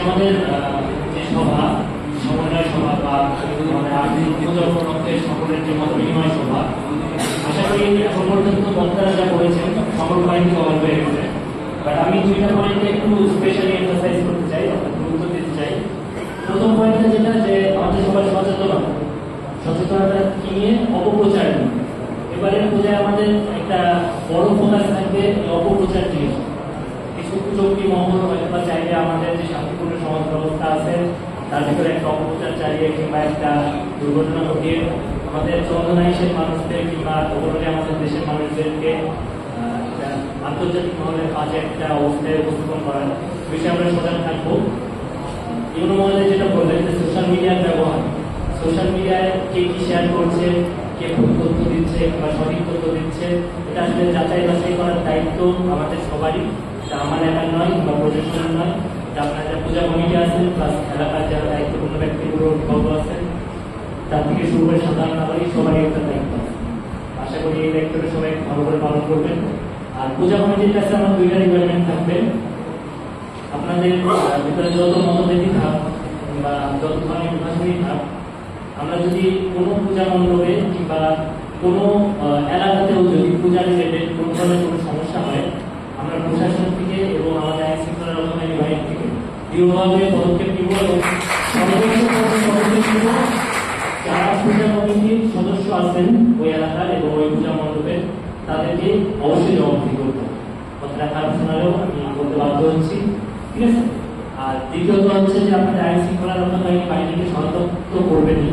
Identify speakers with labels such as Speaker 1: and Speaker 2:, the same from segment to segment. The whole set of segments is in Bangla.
Speaker 1: আমাদের যে সভা সমন্বয় সভা বা আমাদের আর্থিক পুজো উপলক্ষে সকলের যে মত বিনিময় সভা, আশা করি এখন পর্যন্ত বক্তারা যা করেছেন সকল পয়েন্টই কভার হয়ে গেছে। বাট আমি দুইটা পয়েন্টে একটু স্পেশালি এমফাসাইজ করতে চাই, গুরুত্ব দিতে চাই। প্রথম পয়েন্টটা যেটা যে আমাদের সবার সচেতনতা কি নিয়ে অপপ্রচার নিয়ে। এবারের পূজায় আমাদের একটা বড় ফোকাস থাকবে অপপ্রচার জিনিস। কিছু কুচক্রী মহল হয়তো চাইবে আমাদের যে শান্তিপূর্ণ সমাজ ব্যবস্থা আছে তার ভিতরে একটা অপপ্রচার চালিয়ে কিংবা একটা দুর্ঘটনা ঘটিয়ে আমাদের চন্দনাইশের মানুষদের কিংবা ওপরে আমাদের দেশের মানুষদেরকে আন্তর্জাতিক মহলের কাজে একটা অবস্থায় উপস্থাপন করার বিষয়ে আমরা সজাগ থাকবো। ইউনো মহলে যেটা বললেন যে সোশ্যাল মিডিয়ার ব্যবহার, সোশ্যাল মিডিয়ায় কে কি শেয়ার করছে, কে ভুল তথ্য দিচ্ছে বা সঠিক তথ্য দিচ্ছে, এটা আসলে যাচাই বাছাই করার দায়িত্ব আমাদের সবারই। এটা আমার একার নয় বা প্রশাসনের নয়, এটা আপনার যা পূজা কমিটি আছেন প্লাস এলাকার যারা দায়িত্বপূর্ণ ব্যক্তিগুলো অভিভাবক আছেন তার থেকে শুরু করে সাধারণ নাগরিক সবারই একটা দায়িত্ব আছে। আশা করি এই দায়িত্বটা সবাই ভালো করে পালন করবেন। আর পূজা কমিটির কাছে আমার দুইটা রিকোয়ারমেন্ট থাকবে। আপনাদের ভিতরে যত মতভেদই থাক বা যত ধরনের বিভাজনই থাক, আমরা যদি কোনো পূজা মণ্ডপে কিংবা কোনো এলাকাতেও যদি পূজা রিলেটেড কোনো ধরনের কোনো সমস্যা হয়, আমরা প্রশাসন থেকে এবং আমাদের আইন শৃঙ্খলা রক্ষাকারী বাহিনী থেকে দৃঢ়ভাবে পদক্ষেপ নিব এবং যারা পূজা কমিটির সদস্য আছেন ওই এলাকার এবং ওই পূজা মণ্ডপে তাদেরকে অবশ্যই জবাবদিহি করতে হবে। কথাটা খারাপ শোনালেও আমি বলতে বাধ্য হচ্ছি, ঠিক আছে? আর দ্বিতীয়ত হচ্ছে যে আপনাদের আইন শৃঙ্খলা রক্ষাকারী বাহিনীকে সতর্ক করবেনই।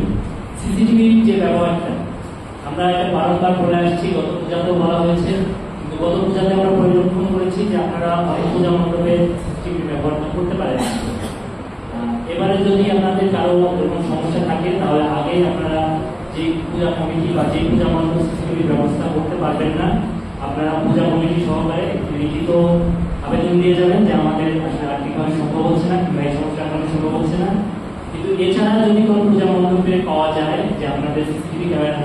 Speaker 1: সিসিটিভির যে ব্যবহারটা আমরা এটা বারবার বলে আসছি, গত পূজাতেও বলা হয়েছে, কিন্তু গত পূজাতে আমরা পরিলক্ষণ করেছি যে আপনারা অনেক পূজা মণ্ডপে সিসিটিভি ব্যবহারটা করতে পারেন। এবারে যদি আপনাদের কারো এরকম সমস্যা থাকে তাহলে আগেই আপনারা যে পূজা কমিটি বা যে পূজা মণ্ডপ সিসিটিভির ব্যবস্থা করতে পারবেন না, আপনারা পূজা কমিটি সহকারে লিখিত আবেদন দিয়ে যাবেন যে আমাদের আসলে আর্থিকভাবে সম্ভব হচ্ছে না কিংবা এই সমস্যার কারণে সম্ভব হচ্ছে না। কিন্তু এছাড়া যদি কোনো পূজা মণ্ডপে পাওয়া যায় যে আপনাদের সিসিটিভি ক্যামেরা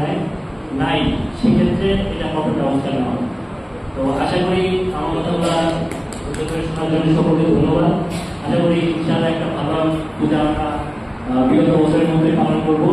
Speaker 1: নাই, সেক্ষেত্রে এটা কঠোর ব্যবস্থা নেওয়া হবে। তো আশা করি আমার কথাগুলো শোনার জন্য সকলকে ধন্যবাদ। আশা করি ইনশাআল্লাহ একটা ভালো পূজা আমরা বিগত বছরের মধ্যে পালন করবো।